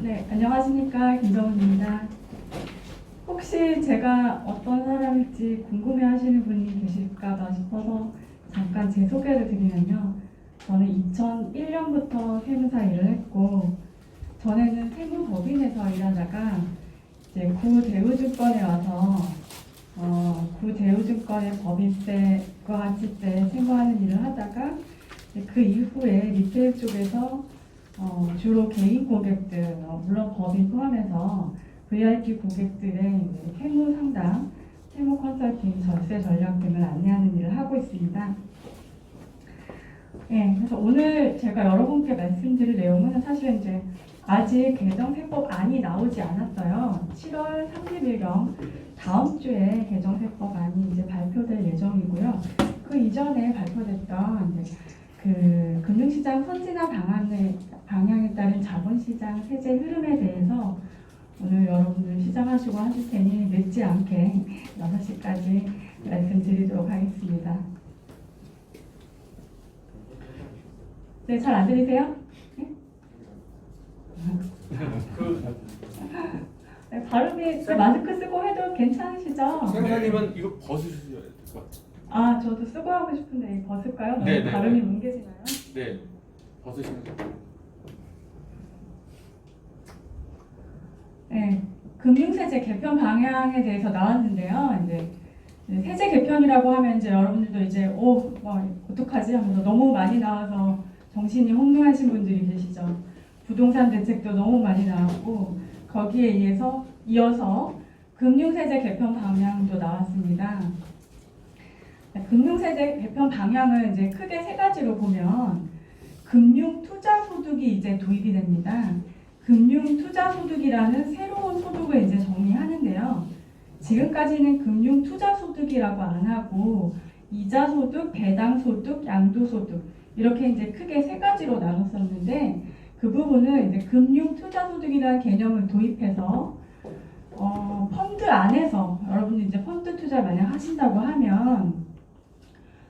네, 안녕하십니까. 김정은입니다. 혹시 제가 어떤 사람일지 궁금해 하시는 분이 계실까 싶어서 잠깐 제 소개를 드리면요. 저는 2001년부터 세무사 일을 했고, 전에는 세무법인에서 일하다가 이제 구대우증권에 와서 구대우증권의 법인세과 가치세 신고하는 일을 하다가 그 이후에 리테일 쪽에서 주로 개인 고객들, 물론 법인 포함해서 VIP 고객들의 세무 상담, 세무 컨설팅, 절세 전략 등을 안내하는 일을 하고 있습니다. 네, 그래서 오늘 제가 여러분께 말씀드릴 내용은 사실 이제 아직 개정세법안이 나오지 않았어요. 7월 30일경 다음 주에 개정세법안이 이제 발표될 예정이고요. 그 이전에 발표됐던 이제 그 금융시장 선진화 방향에 따른 자본시장 세제 흐름에 대해서 오늘 여러분들 시작하시고 하실 테니 늦지 않게 6시까지 말씀드리도록 하겠습니다. 네, 잘 안 들리세요? 네? 네, 발음이 마스크 쓰고 해도 괜찮으시죠? 생사님은 이거 벗으셔야 될 것 같아요. 아, 저도 쓰고 하고 싶은데 벗을까요? 네, 너무 발음이 뭉개지나요? 네, 벗으시면 돼요. 네, 금융세제 개편 방향에 대해서 나왔는데요. 이제 세제 개편이라고 하면 이제 여러분들도 이제 어떡하지 하면서 너무 많이 나와서 정신이 혼미하신 분들이 계시죠. 부동산 대책도 너무 많이 나왔고 거기에 이어서 금융세제 개편 방향도 나왔습니다. 금융세제 개편 방향을 이제 크게 세 가지로 보면 금융투자소득이 이제 도입이 됩니다. 금융투자소득이라는 새로운 소득을 이제 정의하는데요. 지금까지는 금융투자소득이라고 안 하고 이자소득, 배당소득, 양도소득 이렇게 이제 크게 세 가지로 나눴었는데 그 부분을 이제 금융투자소득이라는 개념을 도입해서 펀드 안에서 여러분들 이제 펀드 투자 만약 하신다고 하면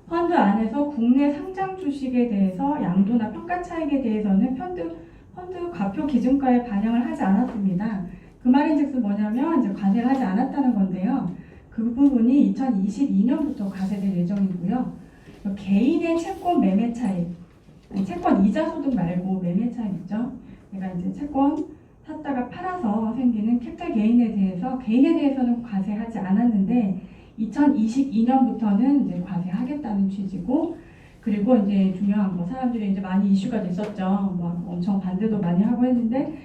펀드 안에서 국내 상장 주식에 대해서 양도나 평가 차익에 대해서는 펀드 과표 기준가에 반영을 하지 않았습니다. 그 말인즉슨 뭐냐면 이제 과세를 하지 않았다는 건데요. 그 부분이 2022년부터 과세될 예정이고요. 개인의 채권 매매 차익, 채권 이자 소득 말고 매매 차익 있죠. 내가 이제 채권 샀다가 팔아서 생기는 캡탈 개인에 대해서는 과세하지 않았는데 2022년부터는 이제 과세하겠다는 취지고, 그리고 이제 중요한 거 사람들이 이제 많이 이슈가 됐었죠. 막 엄청 반대도 많이 하고 했는데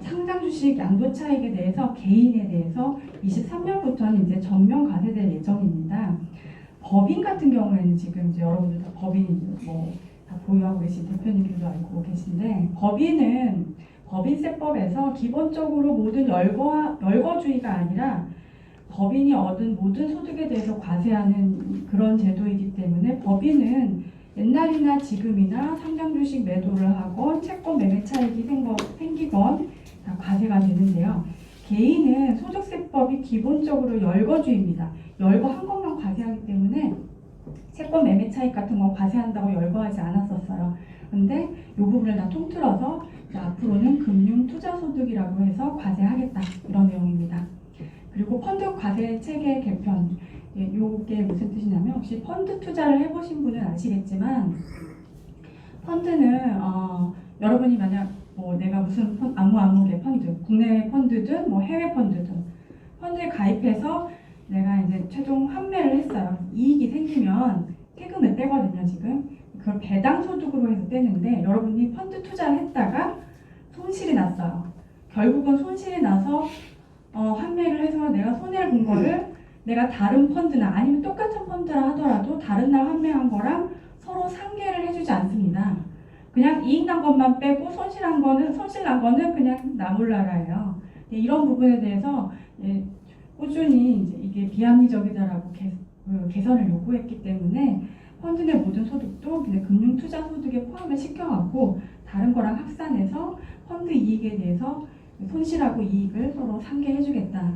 상장 주식 양도 차익에 대해서 개인에 대해서 23년부터는 이제 전면 과세될 예정입니다. 법인 같은 경우에는 지금 이제 여러분들 다 법인 다 보유하고 계신 대표님들도 알고 계신데 법인세법에서 기본적으로 모든 열거주의가 아니라 법인이 얻은 모든 소득에 대해서 과세하는 그런 제도이기 때문에 법인은 옛날이나 지금이나 상장 주식 매도를 하건 채권 매매 차익이 생기건 다 과세가 되는데요. 개인은 소득세법이 기본적으로 열거주의입니다. 열거한 것만 과세하기 때문에 채권 매매 차익 같은 거 과세한다고 열거하지 않았었어요. 근데 이 부분을 다 통틀어서 앞으로는 금융투자소득이라고 해서 과세하겠다 이런 내용입니다. 그리고 펀드 과세 체계 개편, 이게 무슨 뜻이냐면 혹시 펀드 투자를 해보신 분은 아시겠지만 펀드는 여러분이 만약 내가 무슨 아무개 펀드, 국내 펀드든 해외 펀드든 펀드에 가입해서 내가 이제 최종 환매를 했어요. 이익이 생기면 세금을 떼거든요. 지금 그걸 배당 소득으로 해서 떼는데 여러분이 펀드 투자를 했다가 손실이 났어요. 결국은 손실이 나서 환매를 해서 내가 손해를 본 거를 내가 다른 펀드나 아니면 똑같은 펀드라 하더라도 다른 날 환매한 거랑 서로 상계를 해주지 않습니다. 그냥 이익 난 것만 빼고 손실 난 거는 그냥 나몰라라예요. 이런 부분에 대해서 꾸준히 이제 이게 비합리적이다라고 개선을 요구했기 때문에 펀드 내 모든 소득도 금융투자소득에 포함을 시켜갖고 다른 거랑 합산해서 펀드 이익에 대해서 손실하고 이익을 서로 상계해주겠다.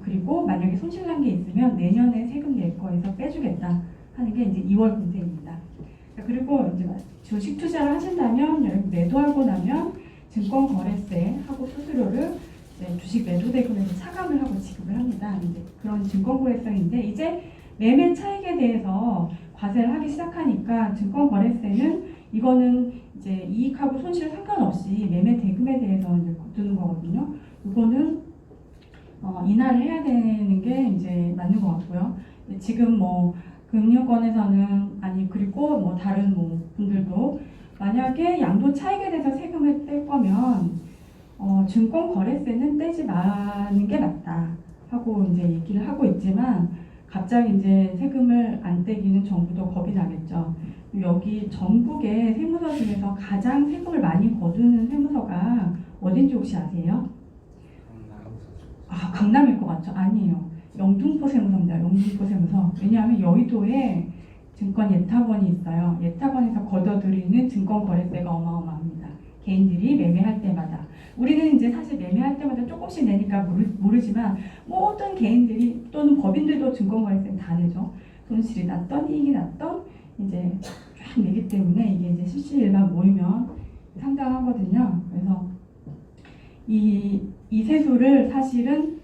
그리고 만약에 손실난 게 있으면 내년에 세금 낼 거에서 빼주겠다 하는 게 이제 2월 문제입니다. 그리고 이제 주식 투자를 하신다면 매도하고 나면 증권거래세하고 수수료를 이제 주식 매도 대금에서 차감을 하고 지급을 합니다. 이제 그런 증권거래세인데 이제 매매 차익에 대해서 과세를 하기 시작하니까 증권거래세는 이거는 이제 이익하고 손실 상관없이 매매 대금에 대해서 이제 거두는 거거든요. 이거는 인하를 해야 되는 게 이제 맞는 것 같고요. 지금 뭐 금융권에서는 아니 그리고 뭐 다른 뭐 분들도 만약에 양도 차익에 대해서 세금을 뗄 거면 증권거래세는 떼지 마는 게 맞다 하고 이제 얘기를 하고 있지만 갑자기 이제 세금을 안 떼기는 정부도 겁이 나겠죠. 여기 전국의 세무서 중에서 가장 세금을 많이 거두는 세무서가 어딘지 혹시 아세요? 아, 강남일 것 같죠? 아니에요. 영등포 세무서입니다. 영등포 세무서. 왜냐하면 여의도에 증권 예탁원이 있어요. 예탁원에서 걷어들이는 증권거래세가 어마어마합니다. 개인들이 매매할 때마다. 우리는 이제 사실 매매할 때마다 조금씩 내니까 모르지만 모든 개인들이 또는 법인들도 증권거래세는 다 내죠. 손실이 났던 이익이 났던 이제 쫙 내기 때문에 이게 이제 실시일만 모이면 상당하거든요. 그래서 이 세수를 사실은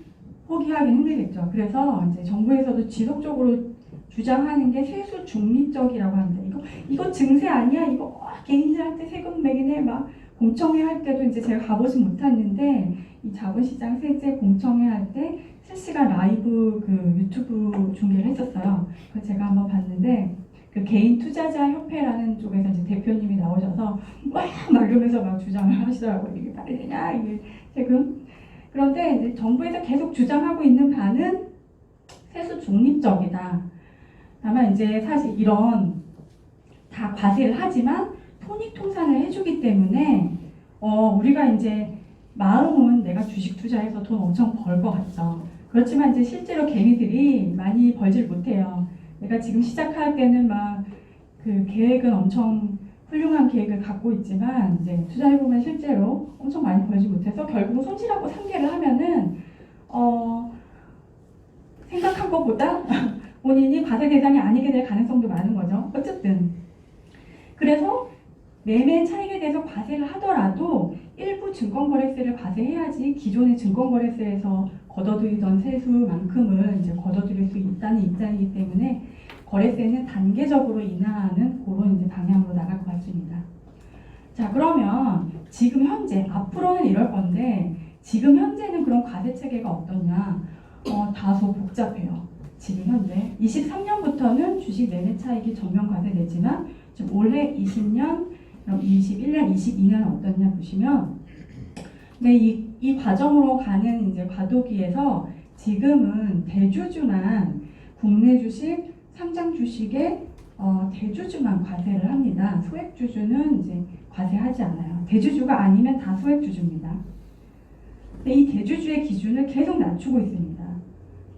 포기하기는 힘들겠죠. 그래서 이제 정부에서도 지속적으로 주장하는 게 세수 중립적이라고 합니다. 이거 증세 아니야? 이거 개인들한테 세금 매기네 막 공청회 할 때도 이제 제가 가보지 못했는데 이 자본시장 세제 공청회 할 때 실시간 라이브 그 유튜브 중계를 했었어요. 그래서 제가 한번 봤는데 그 개인 투자자 협회라는 쪽에서 이제 대표님이 나오셔서 막 이러면서 막 주장을 하시더라고요. 이게 말이 되냐 이게 세금. 그런데 이제 정부에서 계속 주장하고 있는 바는 세수 중립적이다. 다만 이제 사실 이런 다 과세를 하지만 손익통산을 해주기 때문에 우리가 이제 마음은 내가 주식 투자해서 돈 엄청 벌 것 같죠. 그렇지만 이제 실제로 개미들이 많이 벌질 못해요. 내가 지금 시작할 때는 막 그 계획은 엄청 훌륭한 계획을 갖고 있지만 이제 투자해보면 실제로 엄청 많이 벌지 못해서 결국은 손실하고 상계를 하면은 생각한 것보다 본인이 과세 대상이 아니게 될 가능성도 많은 거죠. 어쨌든 그래서 매매 차익에 대해서 과세를 하더라도 일부 증권거래세를 과세해야지 기존의 증권거래세에서 걷어들이던 세수만큼을 이제 걷어들일 수 있다는 입장이기 때문에 거래세는 단계적으로 인하하는 그런 이제 방향으로 나갈 것 같습니다. 자, 그러면 지금 현재 앞으로는 이럴 건데 지금 현재는 그런 과세 체계가 어떠냐? 다소 복잡해요. 지금 현재 23년부터는 주식 매매 차익이 전면 과세되지만 지금 올해 20년, 21년, 22년 어떠냐 보시면 네, 이 과정으로 가는 이제 과도기에서 지금은 대주주만 국내 주식, 상장 주식에 대주주만 과세를 합니다. 소액주주는 이제 과세하지 않아요. 대주주가 아니면 다 소액주주입니다. 근데 이 대주주의 기준을 계속 낮추고 있습니다.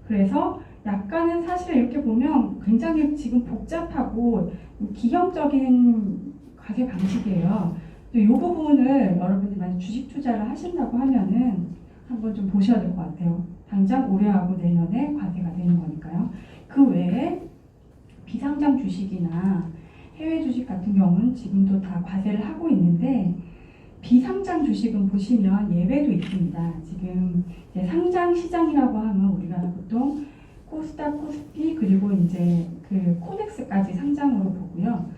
그래서 약간은 사실 이렇게 보면 굉장히 지금 복잡하고 기형적인 과세 방식이에요. 이 부분을 여러분이 만약 주식 투자를 하신다고 하면은 한번 좀 보셔야 될 것 같아요. 당장 올해하고 내년에 과세가 되는 거니까요. 그 외에 비상장 주식이나 해외 주식 같은 경우는 지금도 다 과세를 하고 있는데 비상장 주식은 보시면 예외도 있습니다. 지금 이제 상장 시장이라고 하면 우리가 보통 코스닥, 코스피 그리고 이제 그 코덱스까지 상장으로 보고요.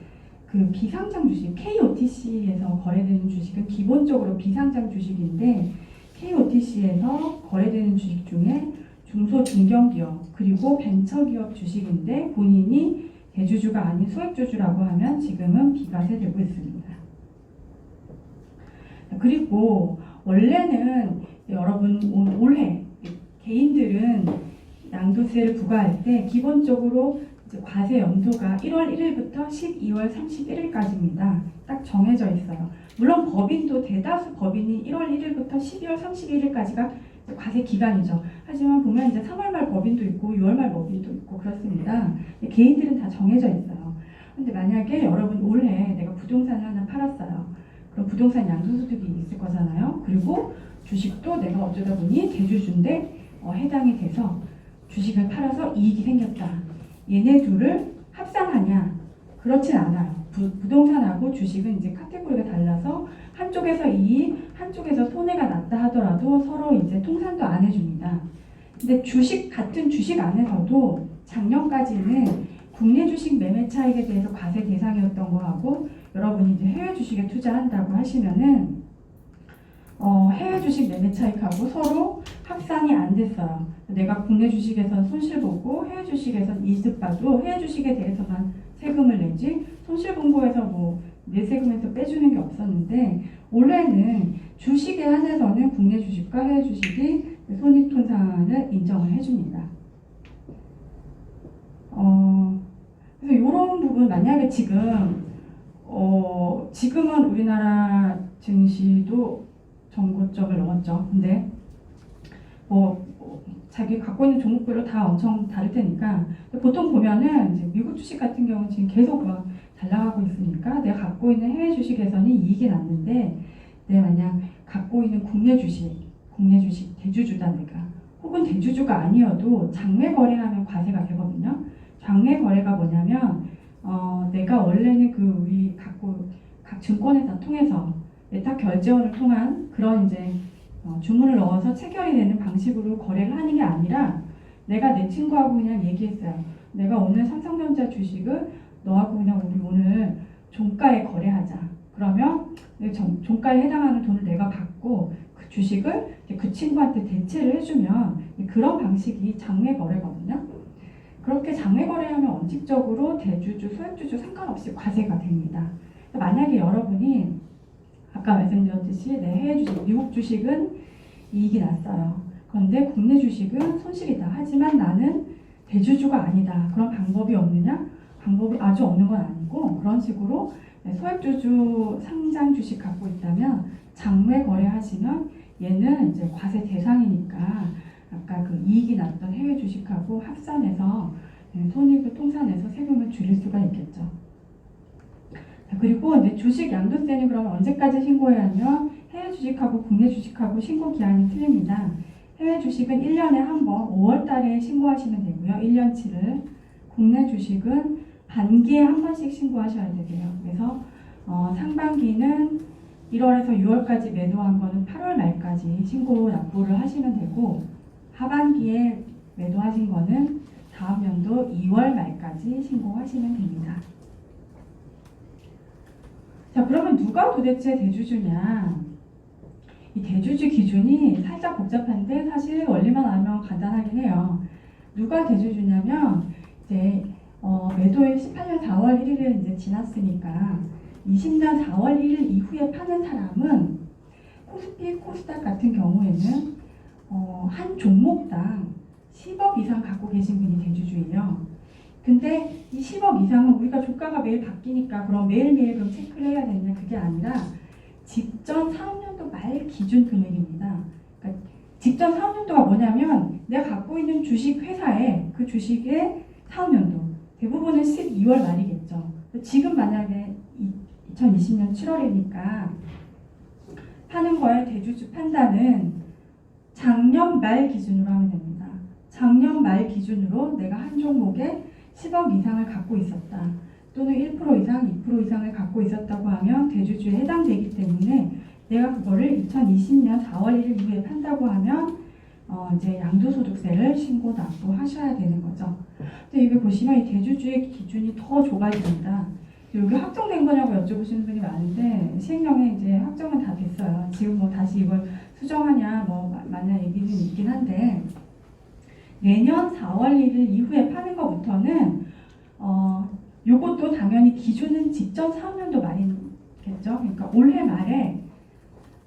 그 비상장 주식, KOTC에서 거래되는 주식은 기본적으로 비상장 주식인데 KOTC에서 거래되는 주식 중에 중소 중견기업 그리고 벤처기업 주식인데 본인이 대주주가 아닌 소액주주라고 하면 지금은 비과세되고 있습니다. 그리고 원래는 여러분 올해 개인들은 양도세를 부과할 때 기본적으로 이제 과세 연도가 1월 1일부터 12월 31일까지입니다. 딱 정해져 있어요. 물론 법인도 대다수 법인이 1월 1일부터 12월 31일까지가 과세 기간이죠. 하지만 보면 이제 3월 말 법인도 있고 6월 말 법인도 있고 그렇습니다. 개인들은 다 정해져 있어요. 근데 만약에 여러분 올해 내가 부동산을 하나 팔았어요. 그럼 부동산 양도소득이 있을 거잖아요. 그리고 주식도 내가 어쩌다 보니 대주주인데 해당이 돼서 주식을 팔아서 이익이 생겼다. 얘네 둘을 합산하냐? 그렇진 않아요. 부동산하고 주식은 이제 카테고리가 달라서 한쪽에서 이익, 한쪽에서 손해가 났다 하더라도 서로 이제 통산도 안 해줍니다. 근데 같은 주식 안에서도 작년까지는 국내 주식 매매 차익에 대해서 과세 대상이었던 거하고 여러분이 이제 해외 주식에 투자한다고 하시면은 해외 주식 매매 차익하고 서로 합산이 안 됐어요. 내가 국내 주식에선 손실 보고 해외 주식에선 이득 봐도 해외 주식에 대해서만 세금을 내지 손실 본 거에서 뭐 내 세금에서 빼주는 게 없었는데 올해는 주식에 한해서는 국내 주식과 해외 주식이 손익통산을 인정을 해줍니다. 그래서 이런 부분 만약에 지금은 우리나라 증시도 정고점을 넘었죠. 근데 자기 갖고 있는 종목별로 다 엄청 다를 테니까 보통 보면은 이제 미국 주식 같은 경우는 지금 계속 막 잘 나가고 있으니까 내가 갖고 있는 해외 주식에서는 이익이 났는데 내가 만약 갖고 있는 국내 주식 대주주다 내가 혹은 대주주가 아니어도 장외 거래하면 과세가 되거든요. 장외 거래가 뭐냐면 내가 원래는 우리 갖고 각 증권회사 통해서 예탁 결제원을 통한 그런 이제 주문을 넣어서 체결이 되는 방식으로 거래를 하는 게 아니라 내가 내 친구하고 그냥 얘기했어요. 내가 오늘 삼성전자 주식을 너하고 그냥 우리 오늘 종가에 거래하자. 그러면 종가에 해당하는 돈을 내가 받고 그 주식을 그 친구한테 대체를 해주면 그런 방식이 장외 거래거든요. 그렇게 장외 거래하면 원칙적으로 대주주, 소액주주 상관없이 과세가 됩니다. 만약에 여러분이 아까 말씀드렸듯이 내 해외 주식, 미국 주식은 이익이 났어요. 그런데 국내 주식은 손실이다. 하지만 나는 대주주가 아니다. 그런 방법이 없느냐? 방법이 아주 없는 건 아니고 그런 식으로 소액주주 상장 주식 갖고 있다면 장외 거래하시면 얘는 이제 과세 대상이니까 아까 그 이익이 났던 해외 주식하고 합산해서 손익을 통산해서 세금을 줄일 수가 있겠죠. 그리고 이제 주식 양도세는 그러면 언제까지 신고해야 하면 해외 주식하고 국내 주식하고 신고 기한이 틀립니다. 해외 주식은 1년에 한 번 5월 달에 신고하시면 되고요. 1년치를. 국내 주식은 반기에 한 번씩 신고하셔야 되세요. 그래서 상반기는 1월에서 6월까지 매도한 거는 8월 말까지 신고 납부를 하시면 되고 하반기에 매도하신 거는 다음 연도 2월 말까지 신고하시면 됩니다. 자, 그러면 누가 도대체 대주주냐? 이 대주주 기준이 살짝 복잡한데 사실 원리만 알면 간단하긴 해요. 누가 대주주냐면 이제 매도일 18년 4월 1일을 이제 지났으니까 20년 4월 1일 이후에 파는 사람은 코스피, 코스닥 같은 경우에는 한 종목당 10억 이상 갖고 계신 분이 대주주예요. 근데 이 10억 이상은 우리가 주가가 매일 바뀌니까 그럼 매일매일 그럼 체크를 해야 되느냐? 그게 아니라 직전 사업년도 말 기준 금액입니다. 그러니까 직전 사업년도가 뭐냐면 내가 갖고 있는 주식 회사에 그 주식의 사업년도 대부분은 12월 말이겠죠. 지금 만약에 2020년 7월이니까 파는 거에 대주주 판단은 작년 말 기준으로 하면 됩니다. 작년 말 기준으로 내가 한 종목에 10억 이상을 갖고 있었다. 또는 1% 이상, 2% 이상을 갖고 있었다고 하면 대주주에 해당되기 때문에 내가 그거를 2020년 4월 1일 이후에 판다고 하면 이제 양도소득세를 신고 납부하셔야 되는 거죠. 근데 이게 보시면 이 대주주의 기준이 더 좁아집니다. 여기 확정된 거냐고 여쭤보시는 분이 많은데 시행령에 이제 확정은 다 됐어요. 지금 뭐 다시 이걸 수정하냐 만약 얘기는 있긴 한데 내년 4월 1일 이후에 파는 것부터는 요것도 당연히 기준은 직전 4년도 말이겠죠. 그러니까 올해 말에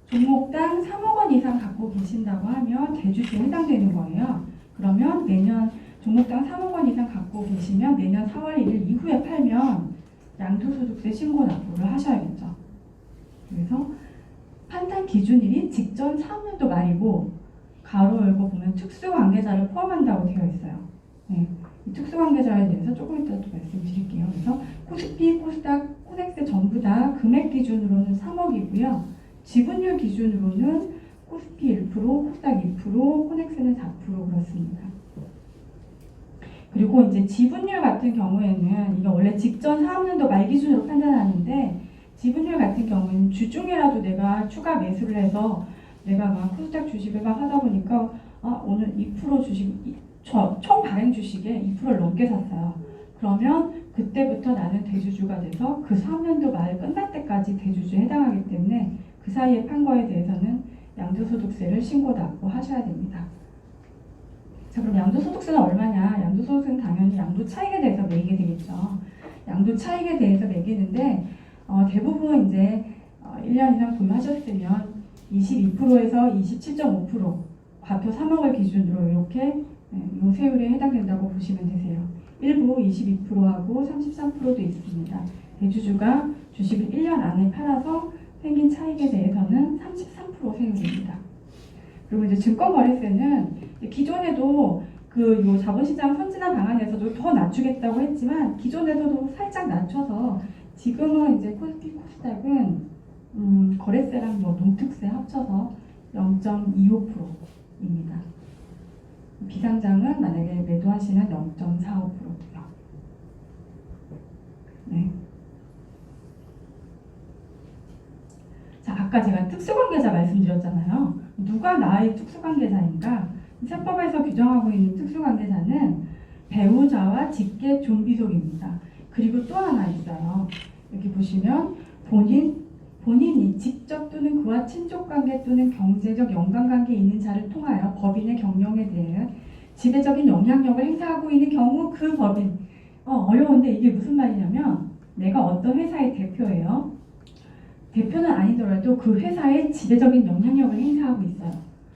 종목당 3억 원 이상 갖고 계신다고 하면 대주주에 해당되는 거예요. 그러면 내년 종목당 3억 원 이상 갖고 계시면 내년 4월 1일 이후에 팔면 양도소득세 신고 납부를 하셔야겠죠. 그래서 판단 기준일이 직전 3년도 말이고 가로 열고 보면 특수관계자를 포함한다고 되어 있어요. 네. 이 특수관계자에 대해서 조금 이따 또 말씀드릴게요. 그래서 코스피, 코스닥, 코넥스 전부 다 금액 기준으로는 3억이고요. 지분율 기준으로는 코스피 1%, 코스닥 2%, 코넥스는 4% 그렇습니다. 그리고 이제 지분율 같은 경우에는 이게 원래 직전 사업년도 말 기준으로 판단하는데 지분율 같은 경우는 주중에라도 내가 추가 매수를 해서 내가 막 코스닥 주식을 막 하다 보니까 오늘 2% 주식 총 발행 주식에 2%를 넘게 샀어요. 그러면 그때부터 나는 대주주가 돼서 그 3년도 말 끝날 때까지 대주주에 해당하기 때문에 그 사이에 판 거에 대해서는 양도소득세를 신고 납부하셔야 됩니다. 자, 그럼 양도소득세는 얼마냐? 양도소득세는 당연히 양도 차익에 대해서 매기게 되겠죠. 양도 차익에 대해서 매기는데 대부분 이제 1년 이상 보유하셨으면 22%에서 27.5% 과표 3억을 기준으로 이렇게 이 세율에 해당된다고 보시면 되세요. 일부 22%하고 33%도 있습니다. 대주주가 주식을 1년 안에 팔아서 생긴 차익에 대해서는 33% 세율입니다. 그리고 이제 증권거래세는 기존에도 요 자본시장 선진화 방안에서도 더 낮추겠다고 했지만 기존에서도 살짝 낮춰서 지금은 이제 코스피 코스닥은 거래세랑 농특세 합쳐서 0.25%입니다. 비상장은 만약에 매도하시면 0.45%고요. 네. 자, 아까 제가 특수관계자 말씀드렸잖아요. 누가 나의 특수관계자인가? 세법에서 규정하고 있는 특수관계자는 배우자와 직계 좀비속입니다. 그리고 또 하나 있어요. 여기 보시면 본인이 직접 또는 그와 친족관계 또는 경제적 연관관계에 있는 자를 통하여 법인의 경영에 대해 지배적인 영향력을 행사하고 있는 경우 그 법인 어려운데 이게 무슨 말이냐면 내가 어떤 회사의 대표예요. 대표는 아니더라도 그 회사에 지배적인 영향력을 행사하고 있어요.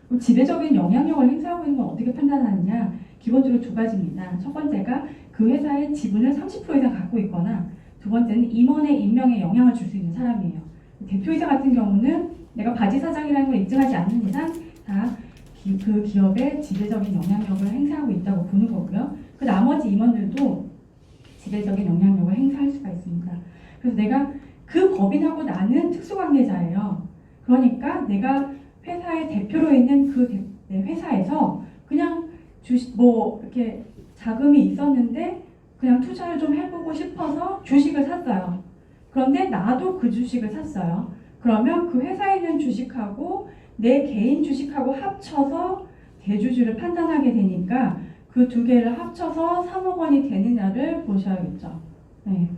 그럼 지배적인 영향력을 행사하고 있는 건 어떻게 판단하느냐? 기본적으로 두 가지입니다. 첫 번째가 그 회사의 지분을 30% 이상 갖고 있거나 두 번째는 임원의 임명에 영향을 줄 수 있는 사람이에요. 대표이사 같은 경우는 내가 바지 사장이라는 걸 인증하지 않는 이상 다 그 기업에 지배적인 영향력을 행사하고 있다고 보는 거고요. 그 나머지 임원들도 지배적인 영향력을 행사할 수가 있습니다. 그래서 내가 그 법인하고 나는 특수관계자예요. 그러니까 내가 회사의 대표로 있는 그 회사에서 그냥 이렇게 자금이 있었는데 그냥 투자를 좀 해보고 싶어서 주식을 샀어요. 그런데 나도 그 주식을 샀어요. 그러면 그 회사에 있는 주식하고 내 개인 주식하고 합쳐서 대주주를 판단하게 되니까 그 두 개를 합쳐서 3억 원이 되느냐를 보셔야겠죠. 네.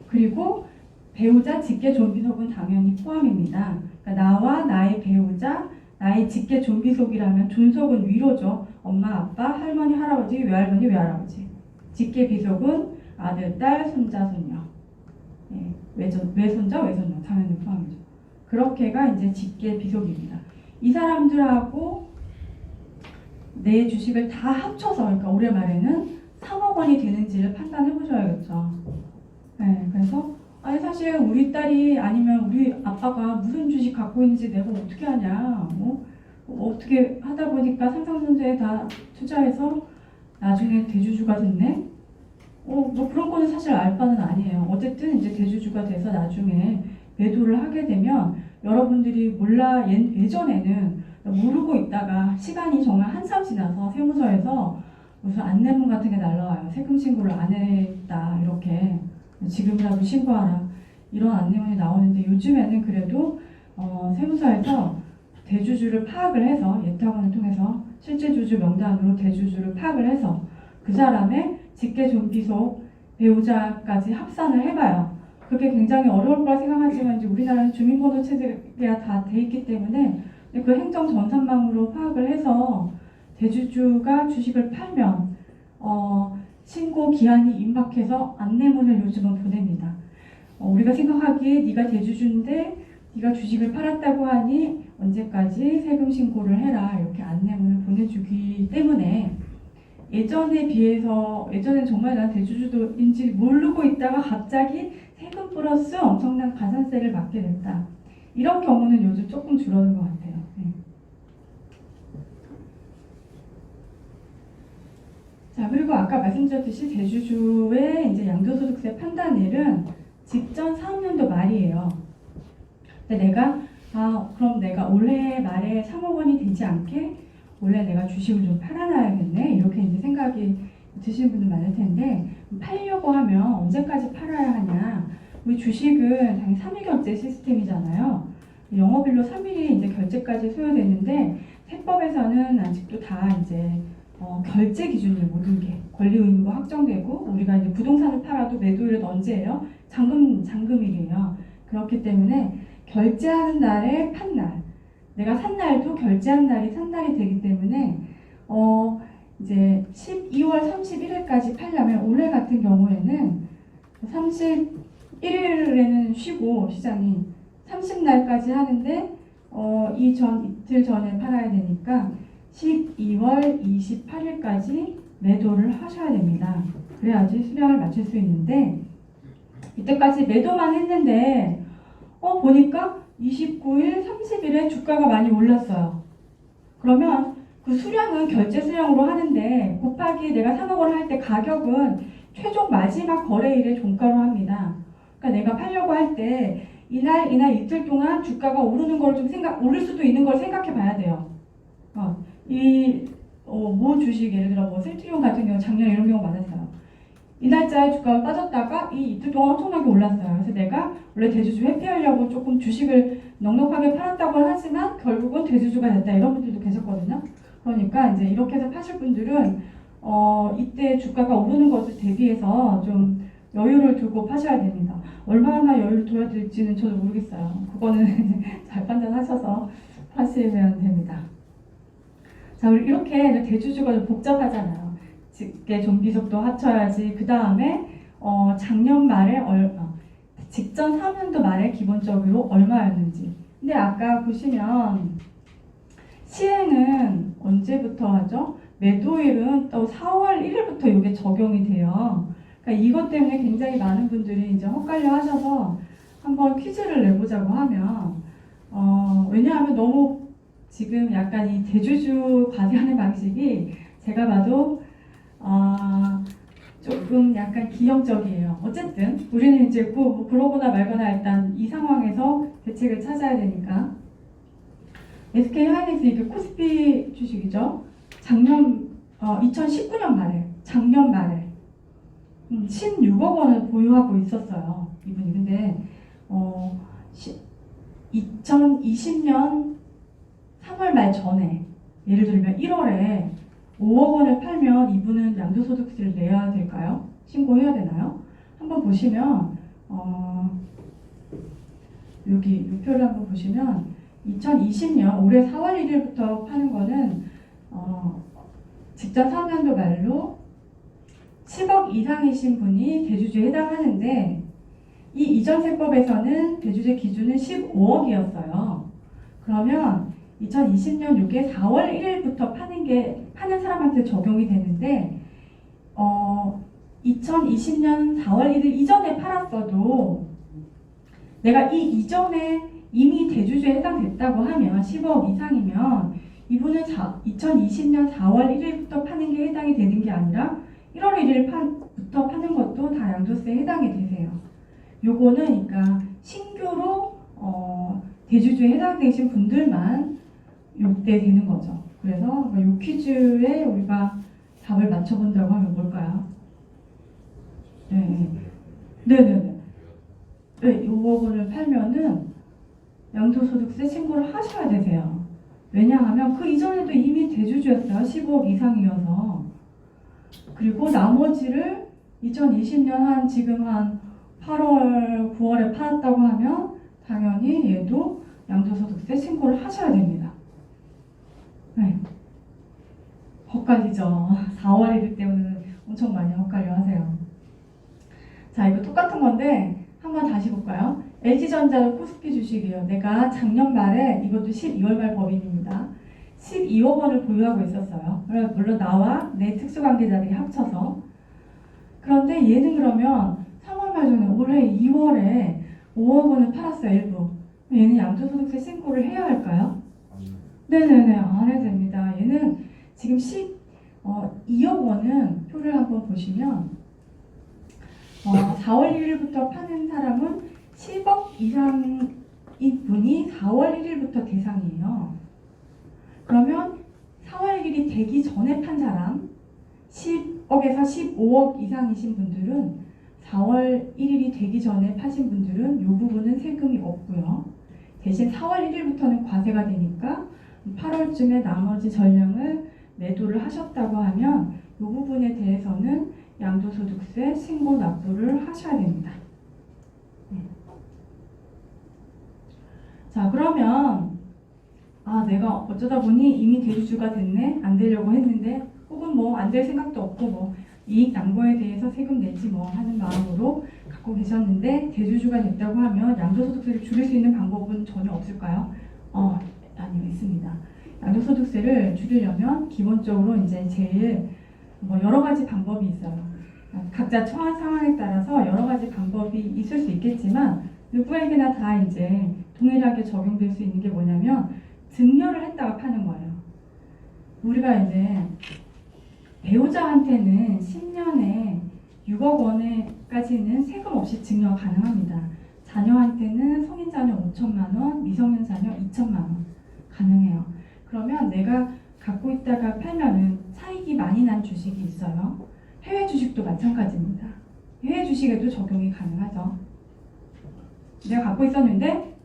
그리고 배우자 직계 존비속은 당연히 포함입니다. 그러니까 나와 나의 배우자, 나의 직계 존비속이라면 존속은 위로죠. 엄마, 아빠, 할머니, 할아버지, 외할머니, 외할아버지. 직계 비속은 아들, 딸, 손자, 손녀. 예, 외손자, 외손녀 당연히 포함이죠. 그렇게가 이제 직계 비속입니다. 이 사람들하고 내 주식을 다 합쳐서 그러니까 올해 말에는 3억 원이 되는지를 판단해 보셔야겠죠. 네, 그래서 사실 우리 딸이 아니면 우리 아빠가 무슨 주식 갖고 있는지 내가 어떻게 아냐. 어떻게 하다 보니까 상상전자에 다 투자해서 나중에 대주주가 됐네. 그런 거는 사실 알 바는 아니에요. 어쨌든 이제 대주주가 돼서 나중에 매도를 하게 되면 여러분들이 예전에는 모르고 있다가 시간이 정말 한참 지나서 세무서에서 무슨 안내문 같은 게 날라와요. 세금 신고를 안 했다 이렇게 지금이라도 신고하라 이런 안내문이 나오는데 요즘에는 그래도 세무서에서 대주주를 파악을 해서 예탁원을 통해서 실제 주주 명단으로 대주주를 파악을 해서 그 사람의 직계 존비속 배우자까지 합산을 해봐요. 그게 굉장히 어려울 거라 생각하지만 이제 우리나라는 주민번호 체제가 다 돼 있기 때문에 그 행정 전산망으로 파악을 해서 대주주가 주식을 팔면 신고 기한이 임박해서 안내문을 요즘은 보냅니다. 우리가 생각하기에 네가 대주주인데 네가 주식을 팔았다고 하니 언제까지 세금 신고를 해라 이렇게 안내문을 보내주기 때문에 예전엔 정말 난 대주주인지 모르고 있다가 갑자기 세금 플러스 엄청난 가산세를 받게 됐다. 이런 경우는 요즘 조금 줄어든 것 같아요. 네. 자, 그리고 아까 말씀드렸듯이 대주주의 이제 양도소득세 판단일은 직전 사업년도 말이에요. 근데 내가 그럼 내가 올해 말에 3억 원이 되지 않게 원래 내가 주식을 좀 팔아놔야겠네 이렇게 이제 생각이 드시는 분들 많을 텐데 팔려고 하면 언제까지 팔아야 하냐? 우리 주식은 당연히 3일 결제 시스템이잖아요. 영업일로 3일이 이제 결제까지 소요되는데 세법에서는 아직도 다 이제 결제 기준이 모든 게 권리 의무가 확정되고 우리가 이제 부동산을 팔아도 매도일은 언제예요? 잔금일이에요. 그렇기 때문에 결제하는 날에 판 날, 내가 산 날도 결제한 날이 산 날이 되기 때문에 이제 12월 31일까지 팔려면 올해 같은 경우에는 31일에는 쉬고 시장이 30날까지 하는데 이틀 전에 팔아야 되니까 12월 28일까지 매도를 하셔야 됩니다. 그래야지 수량을 맞출 수 있는데 이때까지 매도만 했는데 보니까 29일, 30일에 주가가 많이 올랐어요. 그러면 그 수량은 결제 수량으로 하는데 곱하기 내가 사먹으러 할 때 가격은 최종 마지막 거래일에 종가로 합니다. 그러니까 내가 팔려고 할 때 이날 이틀 동안 주가가 오르는 걸 좀 오를 수도 있는 걸 생각해 봐야 돼요. 모 주식 예를 들어 뭐 셀트리온 같은 경우 작년에 이런 경우 많았어요. 이 날짜에 주가가 빠졌다가 이 이틀 동안 엄청나게 올랐어요. 그래서 내가 원래 대주주 회피하려고 조금 주식을 넉넉하게 팔았다고 하지만 결국은 대주주가 됐다 이런 분들도 계셨거든요. 그러니까 이제 이렇게 해서 파실 분들은 이때 주가가 오르는 것을 대비해서 좀 여유를 두고 파셔야 됩니다. 얼마나 여유를 둬야 될지는 저도 모르겠어요. 그거는 잘 판단하셔서 파시면 됩니다. 자, 이렇게 대주주가 좀 복잡하잖아요. 직계 좀비속도 합쳐야지. 그 다음에 작년 말에 직전 3년도 말에 기본적으로 얼마였는지. 근데 아까 보시면 시행은 언제부터 하죠? 매도일은 또 4월 1일부터 이게 적용이 돼요. 그러니까 이것 때문에 굉장히 많은 분들이 이제 헛갈려 하셔서 한번 퀴즈를 내보자고 하면 왜냐하면 너무 지금 약간 이 대주주 과세하는 방식이 제가 봐도 조금 약간 기형적이에요. 어쨌든 우리는 이제 뭐 그러거나 말거나 일단 이 상황에서 대책을 찾아야 되니까 SK 하이닉스 이게 코스피 주식이죠. 작년 2019년 작년 말에 16억 원을 보유하고 있었어요. 이분이. 근데 2020년 3월 말 전에 예를 들면 1월에 5억 원을 팔면 이분은 양도소득세를 내야 될까요? 신고해야 되나요? 한번 보시면 여기 이 표를 한번 보시면 2020년 올해 4월 1일부터 파는 거는 직전 3년도 말로 10억 이상이신 분이 대주주에 해당하는데 이 이전 세법에서는 대주주 기준은 15억이었어요. 그러면 2020년 이게 4월 1일부터 파는 사람한테 적용이 되는데 2020년 4월 1일 이전에 팔았어도 내가 이 이전에 이미 대주주에 해당됐다고 하면 10억 이상이면 이분은 2020년 4월 1일부터 파는 게 해당이 되는 게 아니라 1월 1일부터 파는 것도 다 양도세에 해당이 되세요. 요거는 그러니까 신규로 대주주에 해당되신 분들만 요때 되는 거죠. 그래서 요 퀴즈에 우리가 답을 맞춰본다고 하면 뭘까요? 네네네. 네, 5억 원을 팔면은 양도소득세 신고를 하셔야 되세요. 왜냐하면 그 이전에도 이미 대주주였어요. 15억 이상이어서. 그리고 나머지를 2020년 지금 한 8월, 9월에 팔았다고 하면 당연히 얘도 양도소득세 신고를 하셔야 됩니다. 네. 헛갈리죠. 4월 1일 때문에 엄청 많이 헛갈려 하세요. 자, 이거 똑같은 건데 한번 다시 볼까요? LG전자는 코스피 주식이에요. 내가 작년 말에 이것도 12월 말 법인입니다. 12억 원을 보유하고 있었어요. 물론 나와 내 특수관계자들이 합쳐서. 그런데 얘는 그러면 3월 말 전에 올해 2월에 5억 원을 팔았어요. 일부. 얘는 양도소득세 신고를 해야 할까요? 네네네, 안 해도 됩니다. 얘는 지금 2억 원은 표를 한번 보시면 4월 1일부터 파는 사람은 10억 이상인 분이 4월 1일부터 대상이에요. 그러면 4월 1일이 되기 전에 판 사람 10억에서 15억 이상이신 분들은 4월 1일이 되기 전에 파신 분들은 이 부분은 세금이 없고요. 대신 4월 1일부터는 과세가 되니까 8월쯤에 나머지 전량을 매도를 하셨다고 하면 이 부분에 대해서는 양도소득세 신고 납부를 하셔야 됩니다. 자, 그러면 내가 어쩌다 보니 이미 대주주가 됐네, 안 되려고 했는데, 혹은 뭐 안 될 생각도 없고 뭐 이익 양보에 대해서 세금 내지 뭐 하는 마음으로 갖고 계셨는데 대주주가 됐다고 하면 양도소득세를 줄일 수 있는 방법은 전혀 없을까요? 아니요, 있습니다. 양도소득세를 줄이려면 기본적으로 이제 제일 뭐 여러 가지 방법이 있어요. 각자 처한 상황에 따라서 여러 가지 방법이 있을 수 있겠지만 누구에게나 다 이제 동일하게 적용될 수 있는 게 뭐냐면 증여를 했다가 파는 거예요. 우리가 이제 배우자한테는 10년에 6억 원에까지는 세금 없이 증여 가능합니다. 자녀한테는 성인 자녀 5천만 원, 미성년 자녀 2천만 원 가능해요. 그러면 내가 갖고 있다가 팔면은 차익이 많이 난 주식이 있어요. 해외 주식도 마찬가지입니다. 해외 주식에도 적용이 가능하죠. 내가 갖고 있었는데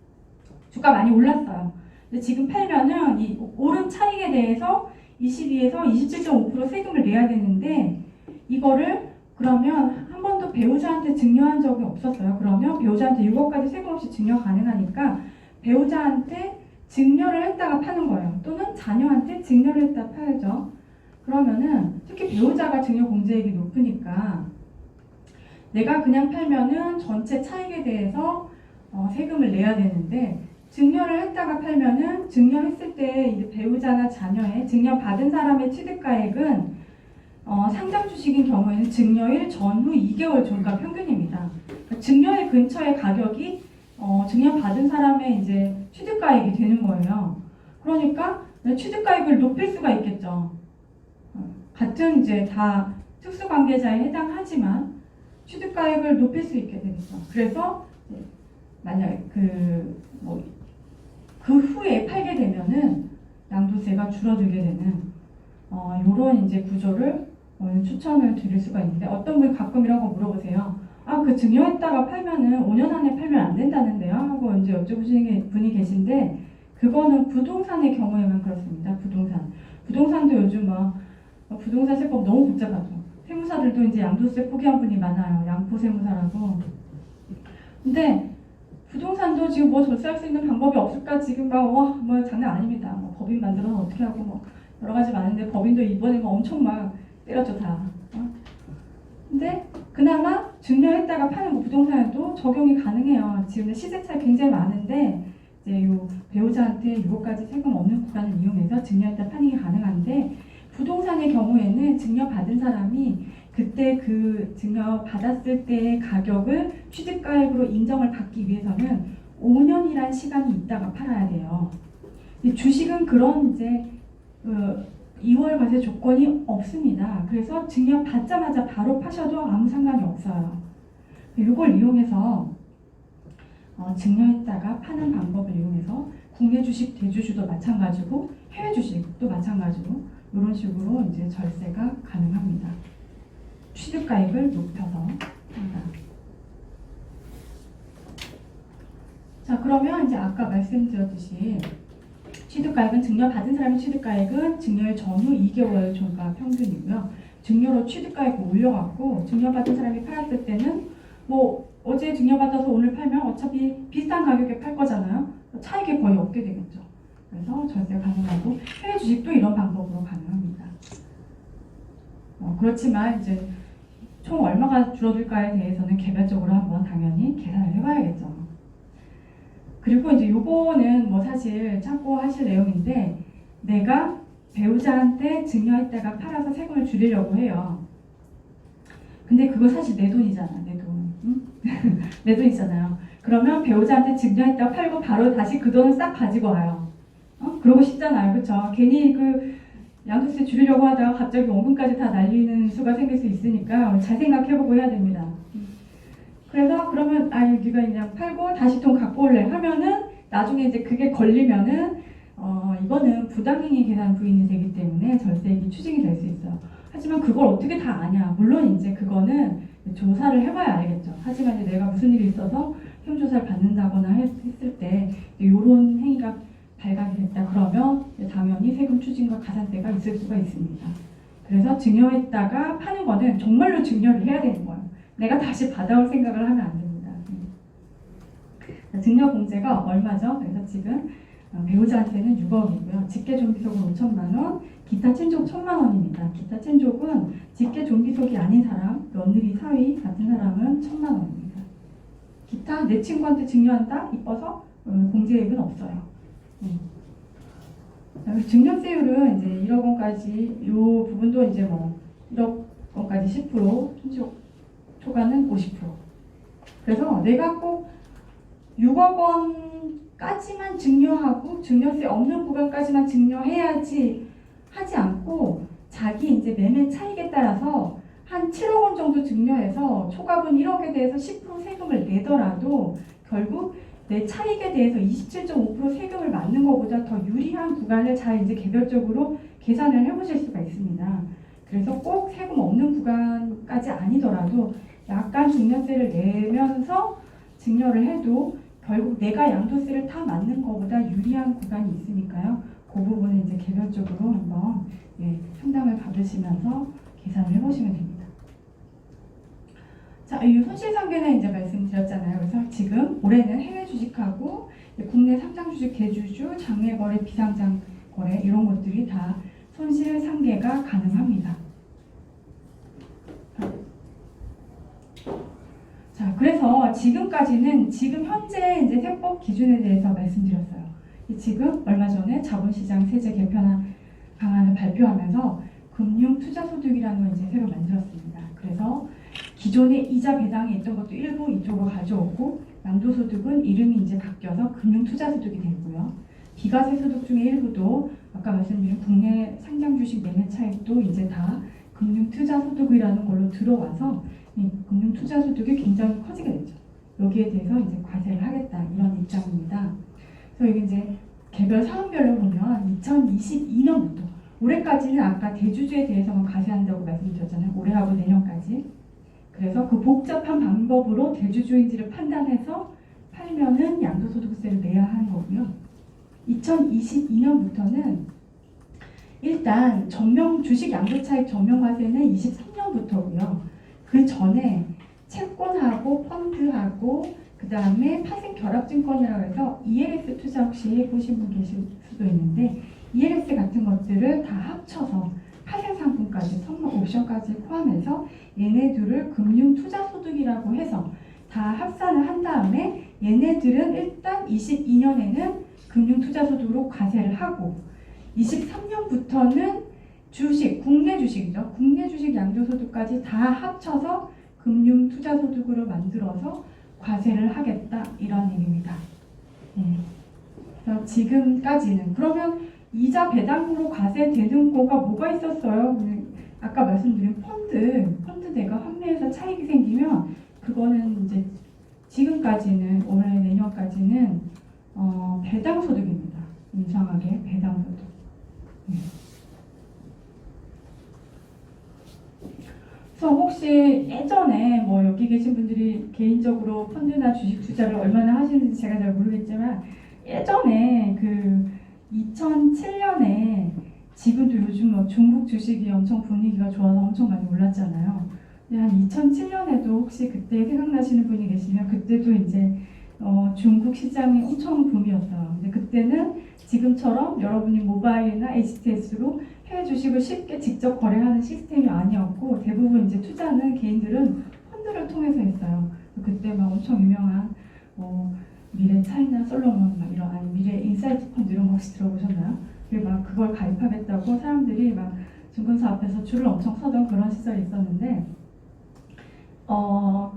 주가 많이 올랐어요. 근데 지금 팔면은 이 오른 차익에 대해서 22에서 27.5% 세금을 내야 되는데 이거를 그러면 한 번도 배우자한테 증여한 적이 없었어요. 그러면 배우자한테 6억까지 세금 없이 증여 가능하니까 배우자한테 증여를 했다가 파는 거예요. 또는 자녀한테 증여를 했다가 팔죠. 그러면은 특히 배우자가 증여 공제액이 높으니까 내가 그냥 팔면은 전체 차익에 대해서 세금을 내야 되는데 증여를 했다가 팔면은 증여했을 때 이제 배우자나 자녀의 증여받은 사람의 취득가액은 상장 주식인 경우에는 증여일 전후 2개월 종가 평균입니다. 그러니까 증여일 근처의 가격이 증여받은 사람의 이제 취득가액이 되는 거예요. 그러니까 취득가액을 높일 수가 있겠죠. 같은 이제 다 특수관계자에 해당하지만 취득가액을 높일 수 있게 되겠죠. 그래서 만약 그 후에 팔게 되면은 양도세가 줄어들게 되는 이런 이제 구조를 추천을 드릴 수가 있는데 어떤 분이 가끔 이런 거 물어보세요. 그 증여했다가 팔면은 5년 안에 팔면 안 된다는데요? 하고 이제 여쭤보시는 분이 계신데 그거는 부동산의 경우에만 그렇습니다. 부동산도 요즘 부동산 세법 너무 복잡하죠. 세무사들도 이제 양도세 포기한 분이 많아요. 양포 세무사라고. 근데 부동산도 지금 뭐 절세할 수 있는 방법이 없을까? 지금 뭐 장난 아닙니다. 법인 만들어서 어떻게 하고 뭐 여러 가지 많은데 법인도 이번에 엄청 막 때렸죠 다. 근데 그나마 증여했다가 파는 부동산에도 적용이 가능해요. 지금 시세 차이 굉장히 많은데 이제 요 배우자한테 6억까지 세금 없는 구간을 이용해서 증여했다 파는 게 가능한데 부동산의 경우에는 증여받은 사람이 그때 그 증여받았을 때의 가격을 취득가액으로 인정을 받기 위해서는 5년이란 시간이 있다가 팔아야 돼요. 주식은 그런 이제 2월 과세 조건이 없습니다. 그래서 증여받자마자 바로 파셔도 아무 상관이 없어요. 이걸 이용해서 증여했다가 파는 방법을 이용해서 국내 주식 대주주도 마찬가지고 해외 주식도 마찬가지로 이런 식으로 이제 절세가 가능합니다. 취득가액을 높여서 한다. 자, 그러면 이제 아까 말씀드렸듯이 취득가액은 증여받은 사람의 취득가액은 증여일 전후 2개월 종가 평균이고요. 증여로 취득가액을 올려갖고 증여받은 사람이 팔았을 때는 뭐 어제 증여받아서 오늘 팔면 어차피 비슷한 가격에 팔 거잖아요. 차익이 거의 없게 되겠죠. 그래서 절세 가능하고 해외 주식도 이런 방법으로 가능합니다. 그렇지만 이제 총 얼마가 줄어들까에 대해서는 개별적으로 한번 당연히 계산을 해봐야겠죠. 그리고 이제 요거는 뭐 사실 참고하실 내용인데 내가 배우자한테 증여했다가 팔아서 세금을 줄이려고 해요. 근데 그거 사실 내 돈이잖아, 내 돈. 응? 내 돈이잖아요. 그러면 배우자한테 증여했다가 팔고 바로 다시 그 돈을 싹 가지고 와요. 그러고 싶잖아요, 그렇죠? 괜히 그 양도세 줄이려고 하다가 갑자기 원금까지 다 날리는 수가 생길 수 있으니까 잘 생각해보고 해야 됩니다. 그래서 그러면 네가 그냥 팔고 다시 돈 갖고 올래 하면은 나중에 이제 그게 걸리면은 이거는 부당행위 계산 부인이 되기 때문에 절세액이 추징이 될 수 있어요. 하지만 그걸 어떻게 다 아냐? 물론 이제 그거는 조사를 해봐야 알겠죠. 하지만 이제 내가 무슨 일이 있어서 세무조사를 받는다거나 했을 때 이런 행위가 발각이 됐다 그러면 당연히 세금 추징과 가산세가 있을 수가 있습니다. 그래서 증여했다가 파는 거는 정말로 증여를 해야 되는 거예요. 내가 다시 받아올 생각을 하면 안 됩니다. 증여 공제가 얼마죠? 그래서 지금 배우자한테는 6억이고요. 직계 존비속은 5천만 원, 기타 친족 1,000만 원입니다. 기타 친족은 직계 존비속이 아닌 사람, 며느리, 사위 같은 사람은 1,000만 원입니다. 기타 내 친구한테 증여한다? 이뻐서 공제액은 없어요. 증여세율은 이제 1억 원까지 이 부분도 이제 뭐 1억 원까지 10%, 친족 초과는 50%. 그래서 내가 꼭 6억 원까지만 증여하고 증여세 없는 구간까지만 증여해야지 하지 않고 자기 이제 매매 차익에 따라서 한 7억 원 정도 증여해서 초과분 1억에 대해서 10% 세금을 내더라도 결국 내 차익에 대해서 27.5% 세금을 맞는 것보다 더 유리한 구간을 잘 이제 개별적으로 계산을 해보실 수가 있습니다. 그래서 꼭 세금 없는 구간까지 아니더라도 약간 증여세를 내면서 증여를 해도 결국 내가 양도세를 다 맞는 것보다 유리한 구간이 있으니까요. 그 부분은 이제 개별적으로 한번 상담을 받으시면서 계산을 해보시면 됩니다. 자, 이 손실상계는 이제 말씀드렸잖아요. 그래서 지금 올해는 해외 주식하고 국내 상장 주식 대주주, 장외 거래, 비상장 거래 이런 것들이 다 손실상계가 가능합니다. 자, 그래서 지금까지는 지금 현재 이제 세법 기준에 대해서 말씀드렸어요. 지금 얼마 전에 자본시장 세제 개편안 방안을 발표하면서 금융투자소득이라는 걸 이제 새로 만들었습니다. 그래서 기존의 이자 배당이 있던 것도 일부 이쪽으로 가져오고 양도소득은 이름이 이제 바뀌어서 금융투자소득이 되고요. 비과세 소득 중에 일부도 아까 말씀드린 국내 상장 주식 매매 차익도 이제 다 금융투자소득이라는 걸로 들어와서 금융투자소득이 굉장히 커지게 되죠. 여기에 대해서 이제 과세를 하겠다 이런 입장입니다. 그래서 이게 이제 개별 사업별로 보면 2022년부터 올해까지는 아까 대주주에 대해서만 과세한다고 말씀드렸잖아요. 올해하고 내년까지. 그래서 그 복잡한 방법으로 대주주인지를 판단해서 팔면은 양도소득세를 내야 하는 거고요. 2022년부터는 일단 주식 양도차익 전면과세는 23년부터고요. 그 전에 채권하고 펀드하고 그 다음에 파생결합증권이라고 해서 ELS 투자 혹시 해보신 분 계실 수도 있는데 ELS 같은 것들을 다 합쳐서 파생상품까지 선물 옵션까지 포함해서 얘네들을 금융투자소득이라고 해서 다 합산을 한 다음에 얘네들은 일단 22년에는 금융투자소득으로 과세를 하고 23년부터는 국내 주식이죠. 국내 주식 양도소득까지 다 합쳐서 금융투자소득으로 만들어서 과세를 하겠다 이런 얘기입니다. 그래서 지금까지는 그러면 이자 배당으로 과세되는 거가 뭐가 있었어요? 아까 말씀드린 펀드 내가 환매해서 차익이 생기면 그거는 이제 지금까지는 올해 내년까지는 배당소득입니다. 이상하게 배당소득. 그래서 혹시 예전에 뭐 여기 계신 분들이 개인적으로 펀드나 주식 투자를 얼마나 하시는지 제가 잘 모르겠지만 예전에 그 2007년에 지금도 요즘 뭐 중국 주식이 엄청 분위기가 좋아서 엄청 많이 올랐잖아요. 근데 한 2007년에도 혹시 그때 생각나시는 분이 계시면 그때도 이제 중국 시장이 엄청 붐이었어요. 근데 그때는 지금처럼 여러분이 모바일이나 HTS로 해외 주식을 쉽게 직접 거래하는 시스템이 아니었고 대부분 이제 투자는 개인들은 펀드를 통해서 했어요. 그때 막 엄청 유명한 미래 차이나 솔로몬 막 이런 아니 미래 인사이트 펀드 이런 거 혹시 들어보셨나요? 막 그걸 가입하겠다고 사람들이 막 증권사 앞에서 줄을 엄청 서던 그런 시절이 있었는데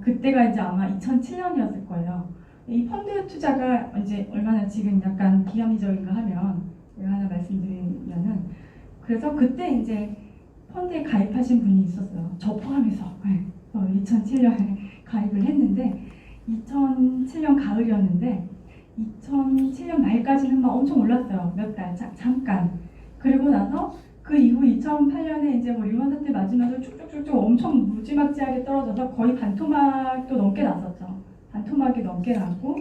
그때가 이제 아마 2007년이었을 거예요. 이 펀드 투자가 이제 얼마나 지금 약간 비합리적인가 하면 제가 하나 말씀드리면은 그래서 그때 이제 펀드에 가입하신 분이 있었어요. 저 포함해서 2007년에 가입을 했는데 2007년 가을이었는데 2007년 말까지는 막 엄청 올랐어요. 몇 달 잠깐. 그리고 나서 그 이후 2008년에 이제 뭐 리먼 사태 맞으면서 쭉쭉쭉쭉 엄청 무지막지하게 떨어져서 거의 반토막도 넘게 났었죠. 반토막이 넘게 났고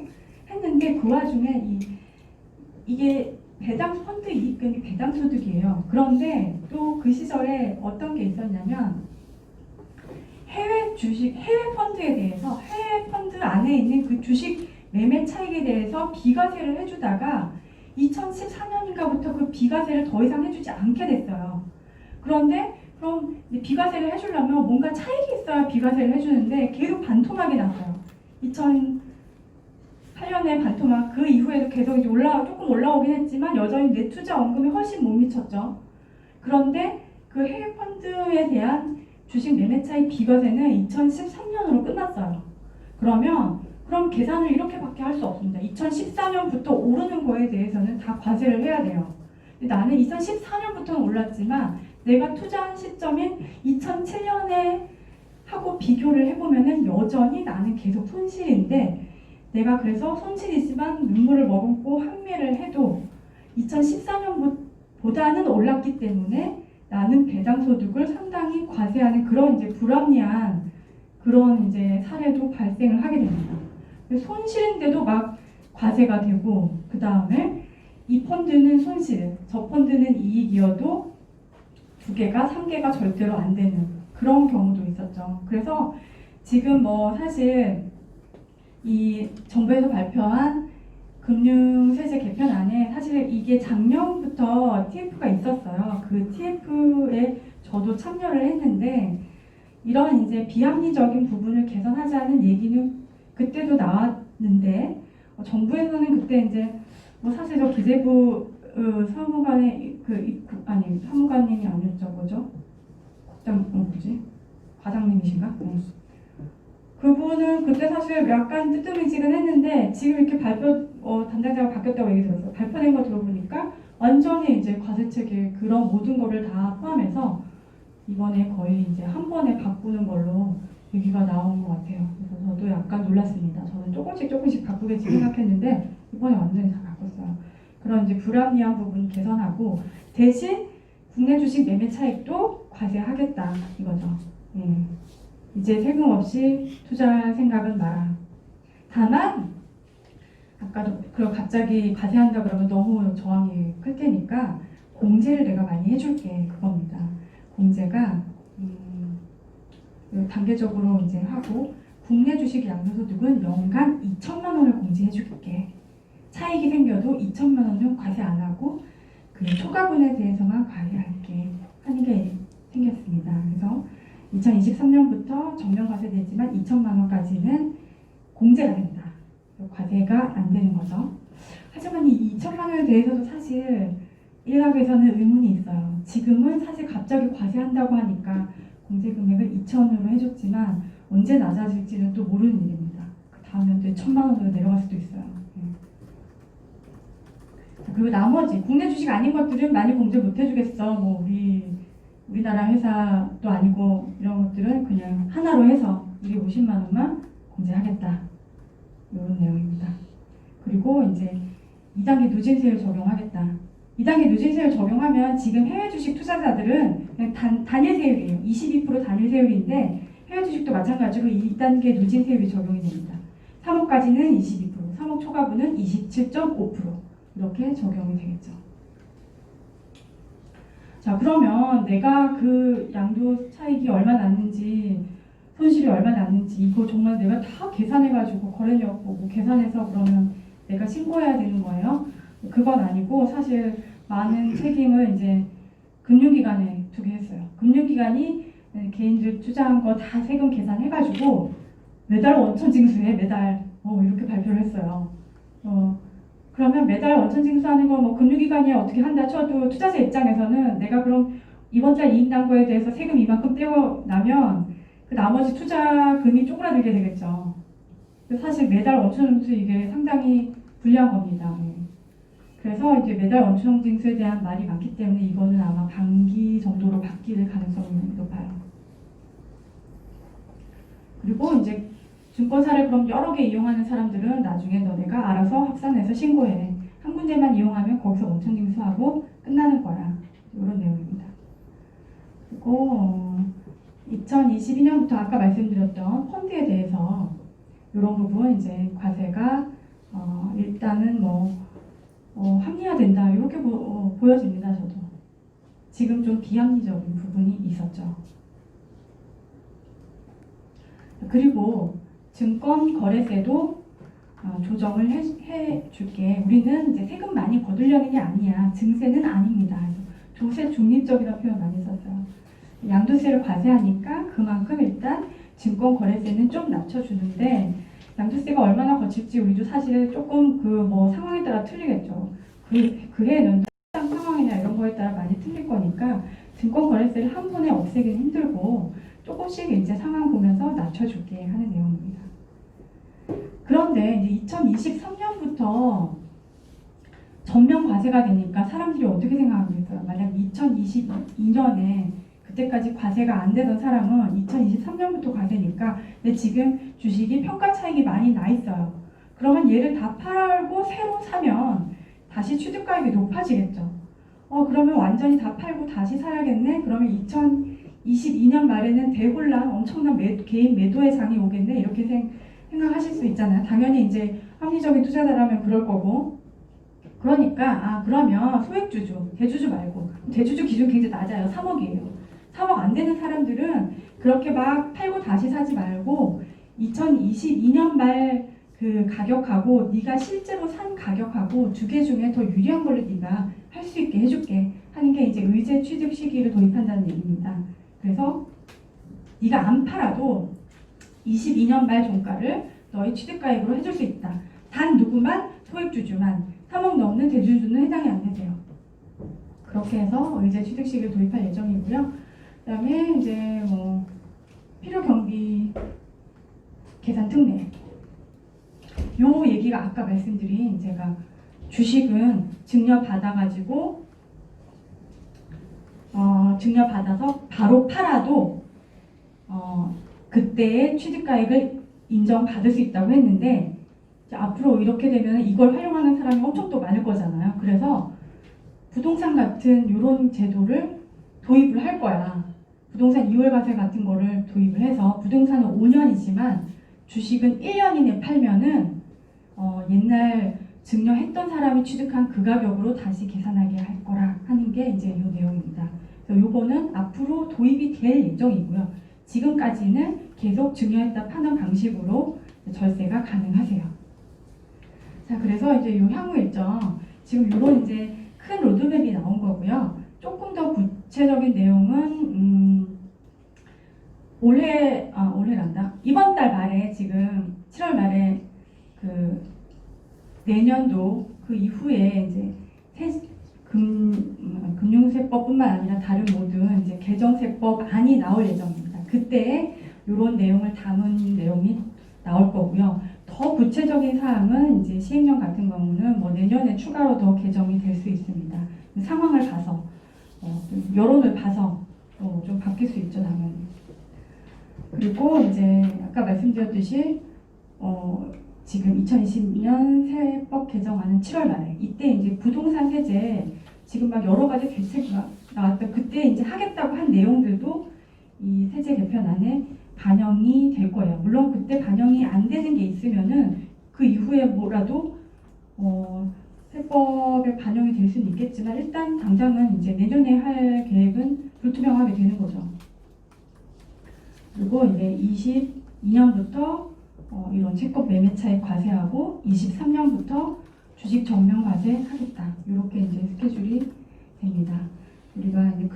했는데 그 와중에 이게 배당 펀드 이익금이 배당 소득이에요. 그런데 또 그 시절에 어떤 게 있었냐면 해외 주식, 해외 펀드에 대해서 해외 펀드 안에 있는 그 주식 매매 차익에 대해서 비과세를 해주다가 2014년인가부터 그 비과세를 더 이상 해주지 않게 됐어요. 그런데 그럼 비과세를 해주려면 뭔가 차익이 있어야 비과세를 해주는데 계속 반토막이 났어요. 2008년에 반토막, 그 이후에도 계속 이제 조금 올라오긴 했지만 여전히 내 투자 원금이 훨씬 못 미쳤죠. 그런데 그 해외 펀드에 대한 주식 매매 차익 비과세는 2013년으로 끝났어요. 그럼 계산을 이렇게밖에 할 수 없습니다. 2014년부터 오르는 거에 대해서는 다 과세를 해야 돼요. 근데 나는 2014년부터는 올랐지만 내가 투자한 시점인 2007년에 하고 비교를 해보면은 여전히 나는 계속 손실인데 내가 그래서 손실이지만 눈물을 머금고 항매를 해도 2014년보다는 올랐기 때문에 나는 배당 소득을 상당히 과세하는 그런 이제 불합리한 그런 이제 사례도 발생을 하게 됩니다. 손실인데도 막 과세가 되고 그 다음에 이 펀드는 손실, 저 펀드는 이익이어도 2개가 3개가 절대로 안 되는 그런 경우도 있었죠. 그래서 지금 뭐 사실 이 정부에서 발표한 금융세제 개편안에 사실 이게 작년부터 TF가 있었어요. 그 TF에 저도 참여를 했는데 이런 이제 비합리적인 부분을 개선하자는 얘기는 그때도 나왔는데 정부에서는 그때 이제 뭐 사실 저 기재부 사무관의 사무관님이 아니었죠, 뭐죠? 과장님이신가? 그분은 그때 사실 약간 뜨뜻미지근했는데 지금 이렇게 담당자가 바뀌었다고 얘기 들었어요. 발표된 거 들어보니까 완전히 이제 과세체계 그런 모든 거를 다 포함해서 이번에 거의 이제 한 번에 바꾸는 걸로 얘기가 나온 것 같아요. 그래서 저도 약간 놀랐습니다. 저는 조금씩 바꾸겠지 생각했는데 이번에 완전히 다 바꿨어요. 그런 이제 불합리한 부분 개선하고 대신 국내 주식 매매 차익도 과세하겠다 이거죠. 예. 이제 세금 없이 투자할 생각은 마라. 다만 아까도 갑자기 과세한다 그러면 너무 저항이 클 테니까 공제를 내가 많이 해줄게 그겁니다. 공제가 단계적으로 이제 하고 국내 주식 양도소득은 연간 2천만 원을 공제해줄게. 차익이 생겨도 2천만 원은 과세 안 하고 그 초과분에 대해서만 과세할게 하는 게 생겼습니다. 그래서 2023년부터 전면 과세되지만 2천만 원까지는 공제가 됩니다. 과세가 안 되는 거죠. 하지만 이 2천만 원에 대해서도 사실 일각에서는 의문이 있어요. 지금은 사실 갑자기 과세한다고 하니까 공제 금액을 2천으로 해줬지만 언제 낮아질지는 또 모르는 일입니다. 그 다음 연도에 1,000만 원으로 내려갈 수도 있어요. 그리고 나머지 국내 주식 아닌 것들은 많이 공제 못 해주겠어. 뭐 우리나라 회사도 아니고 이런 것들은 그냥 하나로 해서 250만 원만 공제하겠다. 이런 내용입니다. 그리고 이제 2단계 누진세율 적용하겠다. 2단계 누진세율 적용하면 지금 해외 주식 투자자들은 그냥 단일 세율이에요. 22% 단일 세율인데 해외 주식도 마찬가지로 2단계 누진세율이 적용이 됩니다. 3억까지는 22%, 3억 초과분은 27.5% 이렇게 적용이 되겠죠. 자, 그러면 내가 그 양도 차익이 얼마 났는지 손실이 얼마 났는지 이거 정말 내가 다 계산해가지고 거래력 보고 계산해서 그러면 내가 신고해야 되는 거예요? 그건 아니고 사실 많은 책임을 이제 금융기관에 두게 했어요. 금융기관이 개인들 투자한 거 다 세금 계산해가지고 매달 원천 징수해 매달 이렇게 발표를 했어요. 그러면 매달 원천 징수하는 거 뭐 금융기관이 어떻게 한다 쳐도 투자자 입장에서는 내가 그럼 이번 달 이익 난 거에 대해서 세금 이만큼 떼고 나면 그 나머지 투자금이 쪼그라들게 되겠죠. 사실 매달 원천 징수 이게 상당히 불리한 겁니다. 그래서 이제 매달 원천 징수에 대한 말이 많기 때문에 이거는 아마 반기 정도로 바뀔 가능성이 높아요. 그리고 이제 증권사를 그럼 여러 개 이용하는 사람들은 나중에 너네가 알아서 합산해서 신고해. 한 군데만 이용하면 거기서 원천 징수하고 끝나는 거야. 이런 내용입니다. 그리고 2022년부터 아까 말씀드렸던 펀드에 대해서 이런 부분 이제 과세가 일단은 합리화된다 이렇게 보여집니다. 저도 지금 좀 비합리적인 부분이 있었죠. 그리고 증권 거래세도 조정을 해줄게. 우리는 이제 세금 많이 거두려는 게 아니야. 증세는 아닙니다. 조세 중립적이라는 표현 많이 썼어요. 양도세를 과세하니까 그만큼 일단 증권 거래세는 좀 낮춰주는데 양도세가 얼마나 거칠지 우리도 사실 조금 상황에 따라 틀리겠죠. 그게 시장 상황이나 이런 거에 따라 많이 틀릴 거니까 증권 거래세를 한 번에 없애기는 힘들고 조금씩 이제 상황 보면서 낮춰줄게 하는 내용입니다. 그런데 이제 2023년부터 전면 과세가 되니까 사람들이 어떻게 생각하겠어요? 만약 2022년에 그때까지 과세가 안 되던 사람은 2023년부터 과세니까 근데 지금 주식이 평가 차익이 많이 나 있어요. 그러면 얘를 다 팔고 새로 사면 다시 취득가액이 높아지겠죠. 그러면 완전히 다 팔고 다시 사야겠네? 그러면 2022년 말에는 대혼란, 엄청난 개인 매도의 장이 오겠네? 이렇게 생각하실 수 있잖아요. 당연히 이제 합리적인 투자자라면 그럴 거고. 그러니까 그러면 소액주주, 대주주 말고 대주주 기준 굉장히 낮아요. 3억이에요. 3억 안 되는 사람들은 그렇게 막 팔고 다시 사지 말고 2022년 말 그 가격하고 네가 실제로 산 가격하고 두 개 중에 더 유리한 걸로 네가 할 수 있게 해줄게 하는 게 이제 의제 취득 시기를 도입한다는 얘기입니다. 그래서 네가 안 팔아도 22년 말 종가를 너의 취득가액으로 해줄 수 있다. 단 누구만? 소액주주만 3억 넘는 대주주는 해당이 안 되세요. 그렇게 해서 의제 취득 시기를 도입할 예정이고요. 그다음에 이제 필요 경비 계산 특례. 요 얘기가 아까 말씀드린 제가 주식은 증여 받아가지고 증여 받아서 바로 팔아도 그때의 취득가액을 인정받을 수 있다고 했는데 앞으로 이렇게 되면 이걸 활용하는 사람이 엄청 또 많을 거잖아요. 그래서 부동산 같은 이런 제도를 도입을 할 거야. 부동산 이월과세 같은 거를 도입을 해서 부동산은 5년이지만 주식은 1년 이내 팔면은 옛날 증여했던 사람이 취득한 그 가격으로 다시 계산하게 할 거라 하는 게 이제 이 내용입니다. 그래서 요거는 앞으로 도입이 될 예정이고요. 지금까지는 계속 증여했다 파는 방식으로 절세가 가능하세요. 자, 그래서 이제 요 향후 일정 지금 요런 이제 큰 로드맵이 나온 거고요. 조금 더 구체적인 내용은 올해란다. 이번 달 말에 지금 7월 말에 그 내년도 그 이후에 이제 금융세법뿐만 아니라 다른 모든 이제 개정세법안이 나올 예정입니다. 그때 이런 내용을 담은 내용이 나올 거고요. 더 구체적인 사항은 이제 시행령 같은 경우는 내년에 추가로 더 개정이 될 수 있습니다. 상황을 봐서 여론을 봐서 좀 바뀔 수 있죠, 당연히. 그리고 이제 아까 말씀드렸듯이 지금 2020년 세법 개정안은 7월 말에 이때 이제 부동산 세제 지금 막 여러 가지 대책가 나왔다. 그때 이제 하겠다고 한 내용들도 이 세제 개편안에 반영이 될 거예요. 물론 그때 반영이 안 되는 게 있으면은 그 이후에 뭐라도 세법에 반영이 될 수는 있겠지만 일단 당장은 이제 내년에 할 계획은 불투명하게 되는 거죠. 그리고 이제 22년부터 이런 채권 매매 차익 과세하고 23년부터 주식 전면 과세하겠다. 이렇게 이제 스케줄이 됩니다. 우리가 이제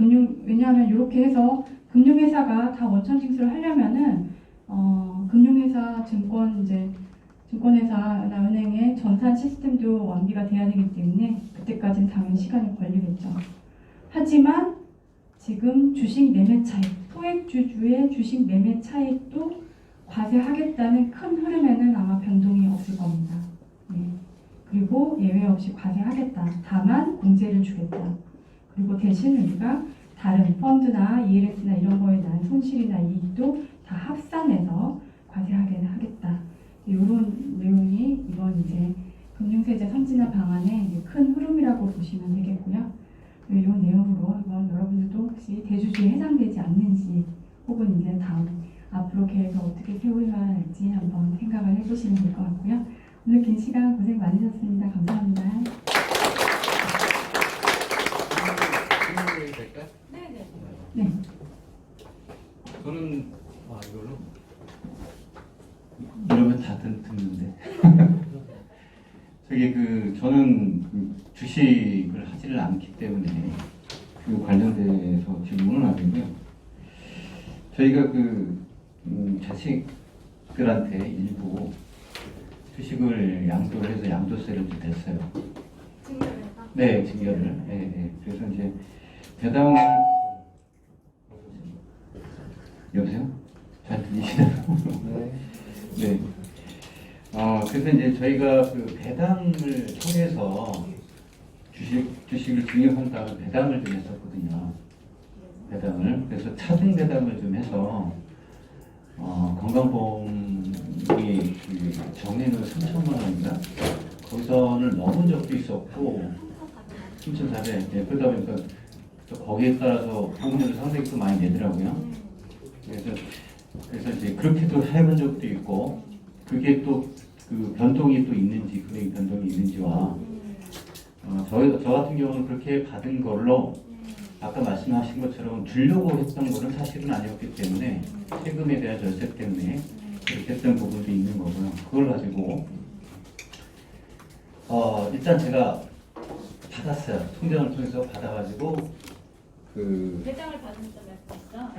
왜냐하면 이렇게 해서 금융회사가 다 원천 징수를 하려면은 금융회사 증권회사나 은행의 전산 시스템도 완비가 돼야 되기 때문에 그때까지는 당연히 시간이 걸리겠죠. 하지만 지금 주식 매매 차익, 소액주주의 주식 매매 차익도 과세하겠다는 큰 흐름에는 아마 변동이 없을 겁니다. 네. 그리고 예외 없이 과세하겠다. 다만 공제를 주겠다. 그리고 대신 우리가 다른 펀드나 ELS나 이런 거에 난 손실이나 이익도 다 합산해서 과세하게 하겠다. 이런 내용이 이번 이제 금융세제 선진화 방안의 큰 흐름이라고 보시면 되겠고요. 이 내용으로 한번 여러분들도 혹시 대주주에 해당되지 않는지 혹은 이제 다음 앞으로 계획을 어떻게 세워야 할지 한번 생각을 해보시면 될 것 같고요. 오늘 긴 시간 고생 많으셨습니다. 감사합니다. 질문이 될까요? 네. 저는 이걸로 이러면 다 듣는데. 저기 저는 주식을 하지를 않기 때문에 그 관련돼서 질문은 아니고요. 저희가 자식들한테 일부 주식을 양도를 해서 양도세를 좀 냈어요. 네, 증여를. 네. 그래서 이제 배당을 여보세요? 잘 들리시나요? 네. 그래서 이제 저희가 배당을 통해서 주식을 증여한 다음에 배당을 좀 했었거든요. 배당을. 그래서 차등 배당을 좀 해서, 건강보험이 정액은 3천만 원인가? 거기서는 넘은 적도 있었고, 3,400. 네, 그러다 보니까 또 거기에 따라서 보험료를 상당히 또 많이 내더라고요. 그래서 이제 그렇게도 해본 적도 있고, 그게 또 변동이 또 있는지, 금액 변동이 있는지와, 저 같은 경우는 그렇게 받은 걸로 아까 말씀하신 것처럼 주려고 했던 거는 사실은 아니었기 때문에 세금에 대한 절세 때문에 그렇게 했던 부분도 있는 거고요. 그걸 가지고 일단 제가 받았어요. 통장을 통해서 받아가지고 배당을 받은 점 말씀이시죠?